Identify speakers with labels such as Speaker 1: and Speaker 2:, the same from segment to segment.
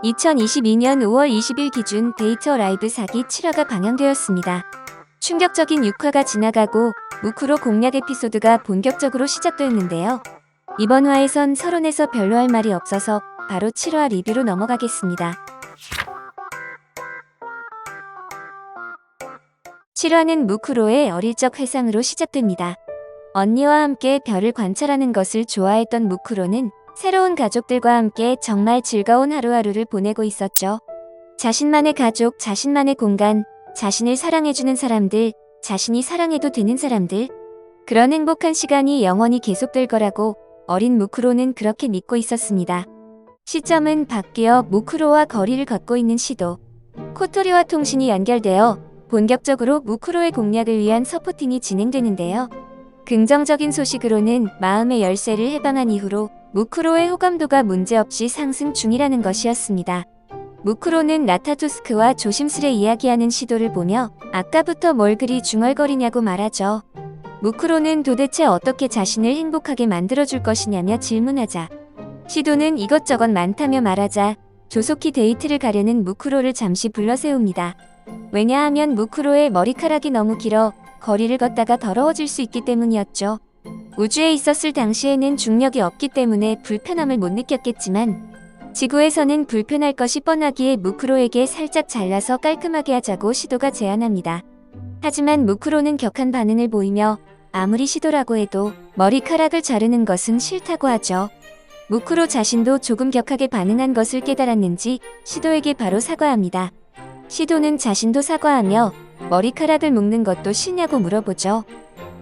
Speaker 1: 2022년 5월 20일 기준 데이터 라이브 사기 7화가 방영되었습니다. 충격적인 6화가 지나가고 무크로 공략 에피소드가 본격적으로 시작되었는데요. 이번 화에선 서론에서 별로 할 말이 없어서 바로 7화 리뷰로 넘어가겠습니다. 7화는 무크로의 어릴 적 회상으로 시작됩니다. 언니와 함께 별을 관찰하는 것을 좋아했던 무크로는 새로운 가족들과 함께 정말 즐거운 하루하루를 보내고 있었죠. 자신만의 가족, 자신만의 공간, 자신을 사랑해주는 사람들, 자신이 사랑해도 되는 사람들. 그런 행복한 시간이 영원히 계속될 거라고 어린 무크로는 그렇게 믿고 있었습니다. 시점은 바뀌어 무크로와 거리를 걷고 있는 시도. 코토리와 통신이 연결되어 본격적으로 무크로의 공략을 위한 서포팅이 진행되는데요. 긍정적인 소식으로는 마음의 열쇠를 해방한 이후로 무크로의 호감도가 문제없이 상승 중이라는 것이었습니다. 무크로는 나타투스크와 조심스레 이야기하는 시도를 보며 아까부터 뭘 그리 중얼거리냐고 말하죠. 무크로는 도대체 어떻게 자신을 행복하게 만들어줄 것이냐며 질문하자 시도는 이것저것 많다며 말하자 조속히 데이트를 가려는 무크로를 잠시 불러세웁니다. 왜냐하면 무크로의 머리카락이 너무 길어 거리를 걷다가 더러워질 수 있기 때문이었죠. 우주에 있었을 당시에는 중력이 없기 때문에 불편함을 못 느꼈겠지만 지구에서는 불편할 것이 뻔하기에 무크로에게 살짝 잘라서 깔끔하게 하자고 시도가 제안합니다. 하지만 무크로는 격한 반응을 보이며 아무리 시도라고 해도 머리카락을 자르는 것은 싫다고 하죠. 무크로 자신도 조금 격하게 반응한 것을 깨달았는지 시도에게 바로 사과합니다. 시도는 자신도 사과하며 머리카락을 묶는 것도 싫냐고 물어보죠.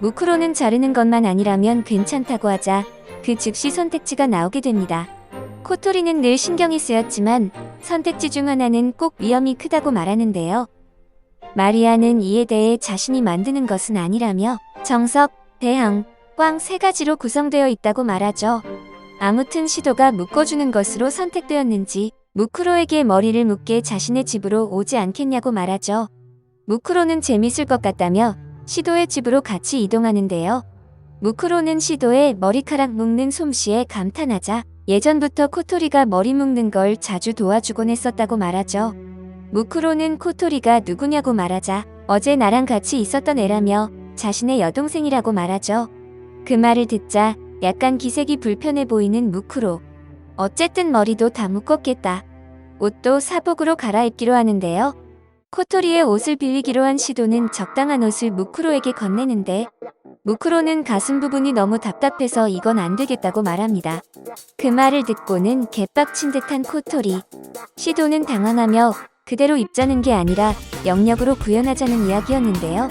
Speaker 1: 무크로는 자르는 것만 아니라면 괜찮다고 하자 그 즉시 선택지가 나오게 됩니다. 코토리는 늘 신경이 쓰였지만 선택지 중 하나는 꼭 위험이 크다고 말하는데요. 마리아는 이에 대해 자신이 만드는 것은 아니라며 정석, 대항, 꽝 세 가지로 구성되어 있다고 말하죠. 아무튼 시도가 묶어주는 것으로 선택되었는지 무크로에게 머리를 묶게 자신의 집으로 오지 않겠냐고 말하죠. 무크로는 재밌을 것 같다며 시도의 집으로 같이 이동하는데요. 무크로는 시도의 머리카락 묶는 솜씨에 감탄하자 예전부터 코토리가 머리 묶는 걸 자주 도와주곤 했었다고 말하죠. 무크로는 코토리가 누구냐고 말하자 어제 나랑 같이 있었던 애라며 자신의 여동생이라고 말하죠. 그 말을 듣자 약간 기색이 불편해 보이는 무크로. 어쨌든 머리도 다 묶었겠다. 옷도 사복으로 갈아입기로 하는데요. 코토리의 옷을 빌리기로 한 시도는 적당한 옷을 무크로에게 건네는데 무크로는 가슴 부분이 너무 답답해서 이건 안 되겠다고 말합니다. 그 말을 듣고는 개빡친 듯한 코토리. 시도는 당황하며 그대로 입자는 게 아니라 영역으로 구현하자는 이야기였는데요.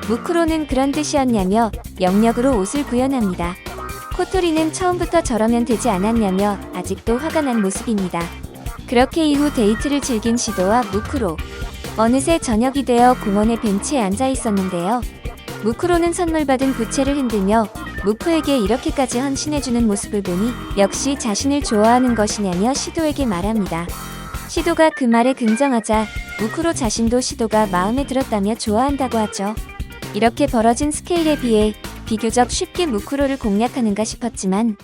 Speaker 1: 무크로는 그런 뜻이었냐며 영역으로 옷을 구현합니다. 코토리는 처음부터 저러면 되지 않았냐며 아직도 화가 난 모습입니다. 그렇게 이후 데이트를 즐긴 시도와 무크로. 어느새 저녁이 되어 공원의 벤치에 앉아 있었는데요. 무크로는 선물 받은 부채를 흔들며 무크에게 이렇게까지 헌신해주는 모습을 보니 역시 자신을 좋아하는 것이냐며 시도에게 말합니다. 시도가 그 말에 긍정하자 무크로 자신도 시도가 마음에 들었다며 좋아한다고 하죠. 이렇게 벌어진 스케일에 비해 비교적 쉽게 무크로를 공략하는가 싶었지만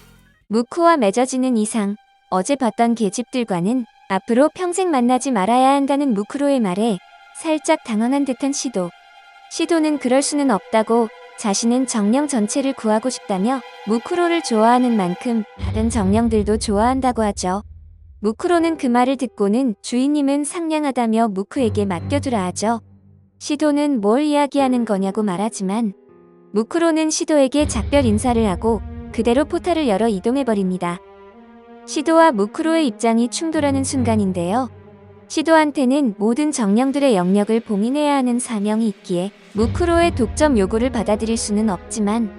Speaker 1: 무크와 맺어지는 이상 어제 봤던 계집들과는 앞으로 평생 만나지 말아야 한다는 무크로의 말에 살짝 당황한 듯한 시도. 시도는 그럴 수는 없다고 자신은 정령 전체를 구하고 싶다며 무크로를 좋아하는 만큼 다른 정령들도 좋아한다고 하죠. 무크로는 그 말을 듣고는 주인님은 상냥하다며 무크에게 맡겨두라 하죠. 시도는 뭘 이야기하는 거냐고 말하지만 무크로는 시도에게 작별 인사를 하고 그대로 포탈을 열어 이동해버립니다. 시도와 무크로의 입장이 충돌하는 순간인데요. 시도한테는 모든 정령들의 영역을 봉인해야 하는 사명이 있기에 무크로의 독점 요구를 받아들일 수는 없지만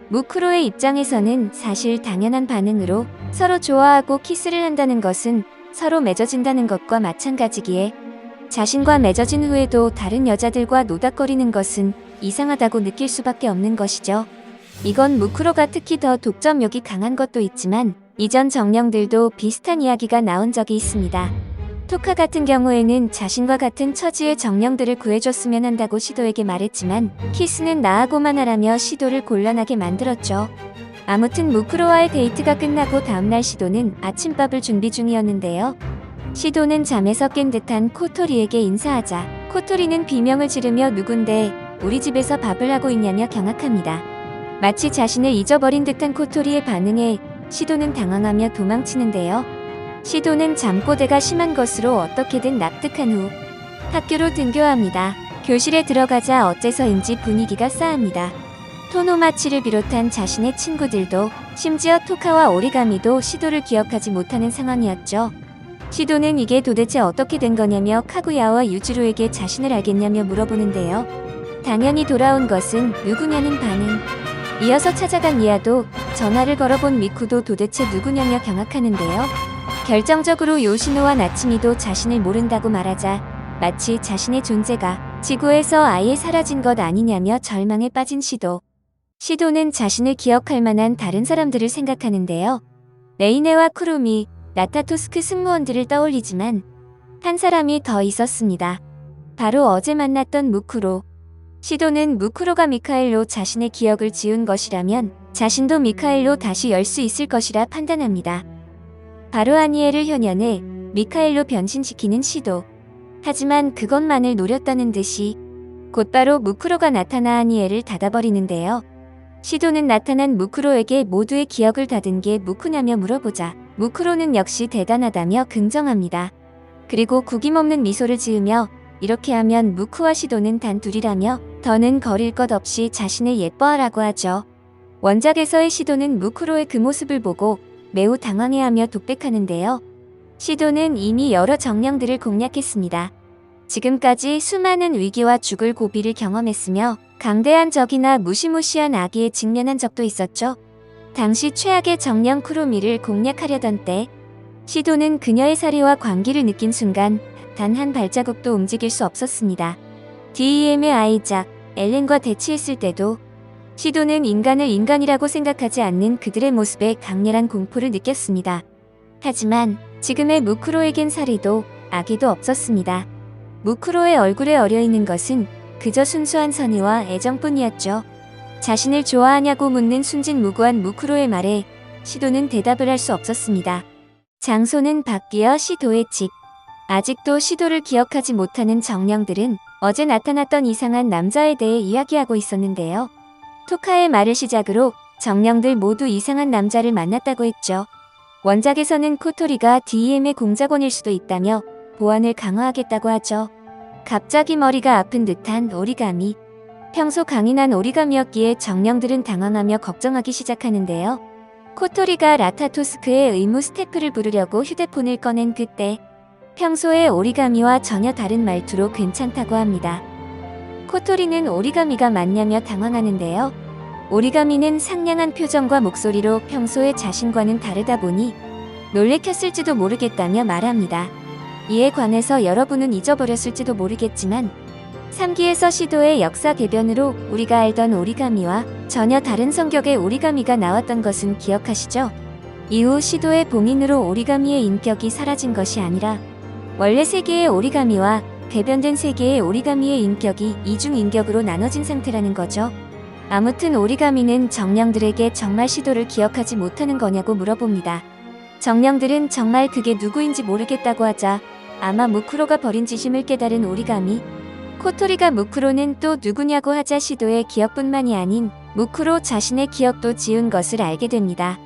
Speaker 1: 무크로의 입장에서는 사실 당연한 반응으로 서로 좋아하고 키스를 한다는 것은 서로 맺어진다는 것과 마찬가지기에 자신과 맺어진 후에도 다른 여자들과 노닥거리는 것은 이상하다고 느낄 수밖에 없는 것이죠. 이건 무크로가 특히 더 독점욕이 강한 것도 있지만 이전 정령들도 비슷한 이야기가 나온 적이 있습니다. 토카 같은 경우에는 자신과 같은 처지의 정령들을 구해줬으면 한다고 시도에게 말했지만 키스는 나하고만 하라며 시도를 곤란하게 만들었죠. 아무튼 무크로와의 데이트가 끝나고 다음날 시도는 아침밥을 준비 중이었는데요. 시도는 잠에서 깬 듯한 코토리에게 인사하자 코토리는 비명을 지르며 누군데 우리 집에서 밥을 하고 있냐며 경악합니다. 마치 자신을 잊어버린 듯한 코토리의 반응에 시도는 당황하며 도망치는데요. 시도는 잠꼬대가 심한 것으로 어떻게든 납득한 후 학교로 등교합니다. 교실에 들어가자 어째서인지 분위기가 싸합니다. 토노마치를 비롯한 자신의 친구들도 심지어 토카와 오리가미도 시도를 기억하지 못하는 상황이었죠. 시도는 이게 도대체 어떻게 된 거냐며 카구야와 유지로에게 자신을 알겠냐며 물어보는데요. 당연히 돌아온 것은 누구냐는 반응. 이어서 찾아간 미야도 전화를 걸어본 미쿠도 도대체 누구냐며 경악하는데요. 결정적으로 요시노와 나츠미도 자신을 모른다고 말하자 마치 자신의 존재가 지구에서 아예 사라진 것 아니냐며 절망에 빠진 시도. 시도는 자신을 기억할 만한 다른 사람들을 생각하는데요. 레이네와 쿠루미, 라타토스크 승무원들을 떠올리지만 한 사람이 더 있었습니다. 바로 어제 만났던 무쿠로. 시도는 무쿠로가 미카엘로 자신의 기억을 지운 것이라면 자신도 미카엘로 다시 열 수 있을 것이라 판단합니다. 바로 아니에를 현현해 미카엘로 변신시키는 시도. 하지만 그것만을 노렸다는 듯이 곧바로 무쿠로가 나타나 아니에를 닫아버리는데요. 시도는 나타난 무쿠로에게 모두의 기억을 닫은 게 무쿠냐며 물어보자 무쿠로는 역시 대단하다며 긍정합니다. 그리고 구김없는 미소를 지으며 이렇게 하면 무쿠와 시도는 단둘이라며 더는 거릴 것 없이 자신을 예뻐하라고 하죠. 원작에서의 시도는 무쿠로의 그 모습을 보고 매우 당황해하며 독백하는데요. 시도는 이미 여러 정령들을 공략했습니다. 지금까지 수많은 위기와 죽을 고비를 경험했으며 강대한 적이나 무시무시한 악의에 직면한 적도 있었죠. 당시 최악의 정령 쿠로미를 공략하려던 때 시도는 그녀의 사리와 광기를 느낀 순간 단 한 발자국도 움직일 수 없었습니다. DEM의 아이작, 엘렌과 대치했을 때도 시도는 인간을 인간이라고 생각하지 않는 그들의 모습에 강렬한 공포를 느꼈습니다. 하지만 지금의 무쿠로에겐 사리도 악의도 없었습니다. 무쿠로의 얼굴에 어려있는 것은 그저 순수한 선의와 애정뿐이었죠. 자신을 좋아하냐고 묻는 순진무구한 무쿠로의 말에 시도는 대답을 할 수 없었습니다. 장소는 바뀌어 시도의 집. 아직도 시도를 기억하지 못하는 정령들은 어제 나타났던 이상한 남자에 대해 이야기하고 있었는데요. 토카의 말을 시작으로 정령들 모두 이상한 남자를 만났다고 했죠. 원작에서는 코토리가 DEM의 공작원일 수도 있다며 보안을 강화하겠다고 하죠. 갑자기 머리가 아픈 듯한 오리가미. 평소 강인한 오리가미였기에 정령들은 당황하며 걱정하기 시작하는데요. 코토리가 라타토스크의 의무 스태프를 부르려고 휴대폰을 꺼낸 그때 평소의 오리가미와 전혀 다른 말투로 괜찮다고 합니다. 코토리는 오리가미가 맞냐며 당황하는데요. 오리가미는 상냥한 표정과 목소리로 평소의 자신과는 다르다 보니 놀래켰을지도 모르겠다며 말합니다. 이에 관해서 여러분은 잊어버렸을지도 모르겠지만 3기에서 시도의 역사 개변으로 우리가 알던 오리가미와 전혀 다른 성격의 오리가미가 나왔던 것은 기억하시죠? 이후 시도의 봉인으로 오리가미의 인격이 사라진 것이 아니라 원래 세계의 오리가미와 개변된 세계의 오리가미의 인격이 이중인격으로 나눠진 상태라는 거죠. 아무튼 오리가미는 정령들에게 정말 시도를 기억하지 못하는 거냐고 물어봅니다. 정령들은 정말 그게 누구인지 모르겠다고 하자 아마 무쿠로가 벌인 짓임을 깨달은 오리가미. 코토리가 무쿠로는 또 누구냐고 하자 시도의 기억뿐만이 아닌 무쿠로 자신의 기억도 지운 것을 알게 됩니다.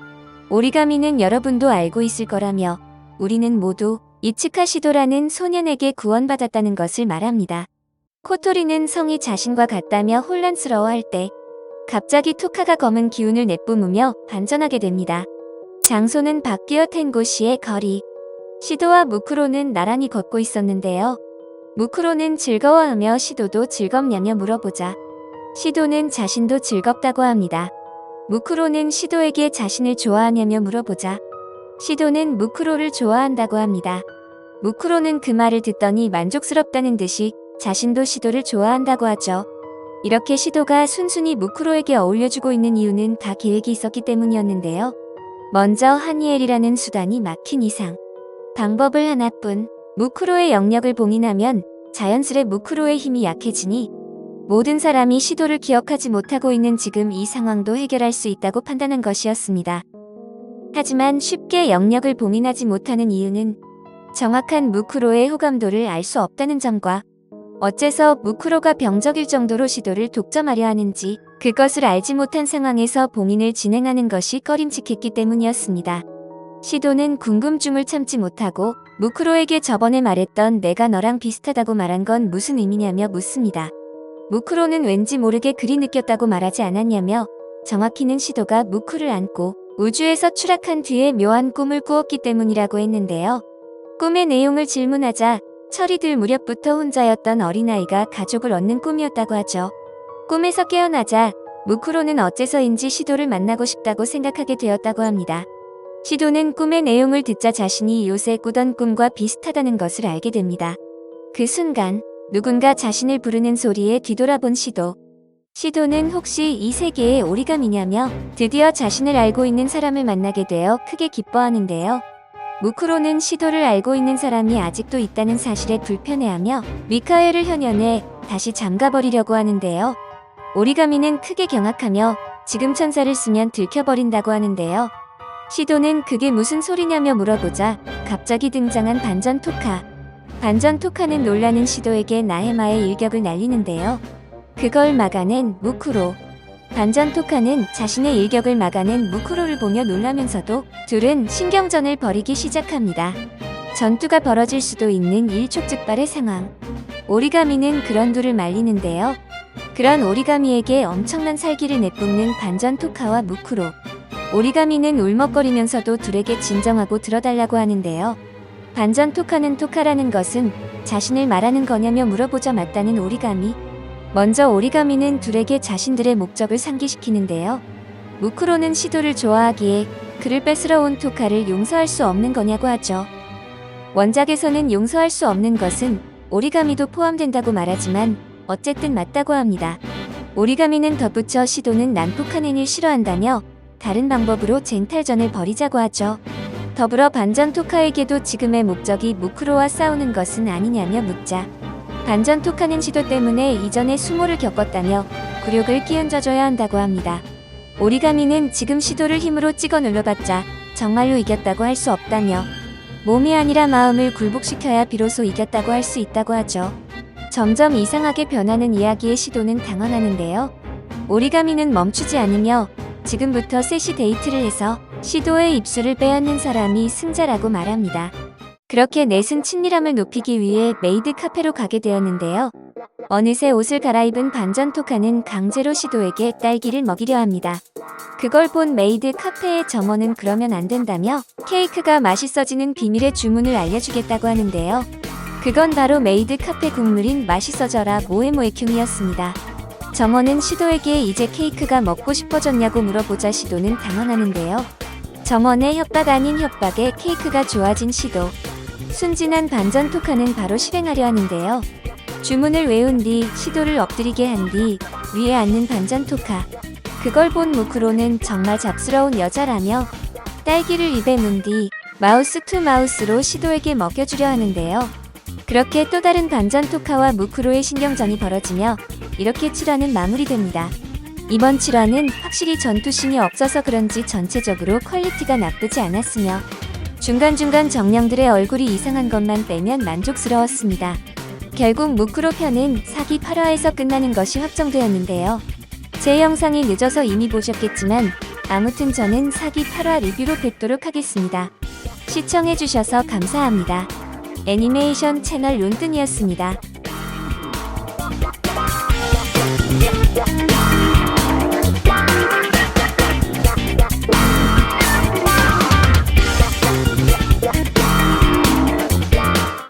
Speaker 1: 오리가미는 여러분도 알고 있을 거라며 우리는 모두 이츠카 시도라는 소년에게 구원받았다는 것을 말합니다. 코토리는 성이 자신과 같다며 혼란스러워할 때 갑자기 토카가 검은 기운을 내뿜으며 반전하게 됩니다. 장소는 바뀌어 텐고시의 거리. 시도와 무쿠로는 나란히 걷고 있었는데요. 무쿠로는 즐거워하며 시도도 즐겁냐며 물어보자 시도는 자신도 즐겁다고 합니다. 무쿠로는 시도에게 자신을 좋아하냐며 물어보자 시도는 무쿠로를 좋아한다고 합니다. 무쿠로는 그 말을 듣더니 만족스럽다는 듯이 자신도 시도를 좋아한다고 하죠. 이렇게 시도가 순순히 무쿠로에게 어울려주고 있는 이유는 다 계획이 있었기 때문이었는데요. 먼저 하니엘이라는 수단이 막힌 이상 방법을 하나뿐. 무쿠로의 영역을 봉인하면 자연스레 무쿠로의 힘이 약해지니 모든 사람이 시도를 기억하지 못하고 있는 지금 이 상황도 해결할 수 있다고 판단한 것이었습니다. 하지만 쉽게 영역을 봉인하지 못하는 이유는 정확한 무크로의 호감도를 알 수 없다는 점과 어째서 무크로가 병적일 정도로 시도를 독점하려 하는지 그것을 알지 못한 상황에서 봉인을 진행하는 것이 꺼림칙했기 때문이었습니다. 시도는 궁금증을 참지 못하고 무크로에게 저번에 말했던 내가 너랑 비슷하다고 말한 건 무슨 의미냐며 묻습니다. 무크로는 왠지 모르게 그리 느꼈다고 말하지 않았냐며 정확히는 시도가 무크를 안고 우주에서 추락한 뒤에 묘한 꿈을 꾸었기 때문이라고 했는데요. 꿈의 내용을 질문하자 철이 들 무렵부터 혼자였던 어린아이가 가족을 얻는 꿈이었다고 하죠. 꿈에서 깨어나자 무크로는 어째서인지 시도를 만나고 싶다고 생각하게 되었다고 합니다. 시도는 꿈의 내용을 듣자 자신이 요새 꾸던 꿈과 비슷하다는 것을 알게 됩니다. 그 순간 누군가 자신을 부르는 소리에 뒤돌아본 시도. 시도는 혹시 이 세계의 오리가미냐며 드디어 자신을 알고 있는 사람을 만나게 되어 크게 기뻐하는데요. 무크로는 시도를 알고 있는 사람이 아직도 있다는 사실에 불편해하며 미카엘을 현연해 다시 잠가버리려고 하는데요. 오리가미는 크게 경악하며 지금 천사를 쓰면 들켜버린다고 하는데요. 시도는 그게 무슨 소리냐며 물어보자 갑자기 등장한 반전 토카. 반전 토카는 놀라는 시도에게 나헤마의 일격을 날리는데요. 그걸 막아낸 무크로. 반전 토카는 자신의 일격을 막아낸 무크로를 보며 놀라면서도 둘은 신경전을 벌이기 시작합니다. 전투가 벌어질 수도 있는 일촉즉발의 상황. 오리가미는 그런 둘을 말리는데요. 그런 오리가미에게 엄청난 살기를 내뿜는 반전 토카와 무크로. 오리가미는 울먹거리면서도 둘에게 진정하고 들어달라고 하는데요. 반전 토카는 토카라는 것은 자신을 말하는 거냐며 물어보자 맞다는 오리가미. 먼저 오리가미는 둘에게 자신들의 목적을 상기시키는데요. 무크로는 시도를 좋아하기에 그를 뺏으러 온 토카를 용서할 수 없는 거냐고 하죠. 원작에서는 용서할 수 없는 것은 오리가미도 포함된다고 말하지만 어쨌든 맞다고 합니다. 오리가미는 덧붙여 시도는 난폭한 행위를 싫어한다며 다른 방법으로 쟁탈전을 벌이자고 하죠. 더불어 반전 토카에게도 지금의 목적이 무크로와 싸우는 것은 아니냐며 묻자 반전 토카는 시도 때문에 이전에 수모를 겪었다며 굴욕을 끼얹어줘야 한다고 합니다. 오리가미는 지금 시도를 힘으로 찍어 눌러봤자 정말로 이겼다고 할 수 없다며 몸이 아니라 마음을 굴복시켜야 비로소 이겼다고 할 수 있다고 하죠. 점점 이상하게 변하는 이야기에 시도는 당황하는데요. 오리가미는 멈추지 않으며 지금부터 셋이 데이트를 해서 시도의 입술을 빼앗는 사람이 승자라고 말합니다. 그렇게 넷은 친밀함을 높이기 위해 메이드 카페로 가게 되었는데요. 어느새 옷을 갈아입은 반전 토카는 강제로 시도에게 딸기를 먹이려 합니다. 그걸 본 메이드 카페의 점원은 그러면 안 된다며 케이크가 맛있어지는 비밀의 주문을 알려주겠다고 하는데요. 그건 바로 메이드 카페 국물인 맛있어져라 모에모에쿰이었습니다. 점원은 시도에게 이제 케이크가 먹고 싶어졌냐고 물어보자 시도는 당황하는데요. 점원의 협박 아닌 협박에 케이크가 좋아진 시도. 순진한 반전 토카는 바로 실행하려 하는데요. 주문을 외운 뒤 시도를 엎드리게 한 뒤 위에 앉는 반전 토카. 그걸 본 무크로는 정말 잡스러운 여자라며 딸기를 입에 문 뒤 마우스 투 마우스로 시도에게 먹여주려 하는데요. 그렇게 또 다른 반전 토카와 무크로의 신경전이 벌어지며 이렇게 7화는 마무리됩니다. 이번 7화는 확실히 전투씬이 없어서 그런지 전체적으로 퀄리티가 나쁘지 않았으며 중간중간 정령들의 얼굴이 이상한 것만 빼면 만족스러웠습니다. 결국 무크로 편은 사기 8화에서 끝나는 것이 확정되었는데요. 제 영상이 늦어서 이미 보셨겠지만 아무튼 저는 사기 8화 리뷰로 뵙도록 하겠습니다. 시청해주셔서 감사합니다. 애니메이션 채널 론뜬이었습니다.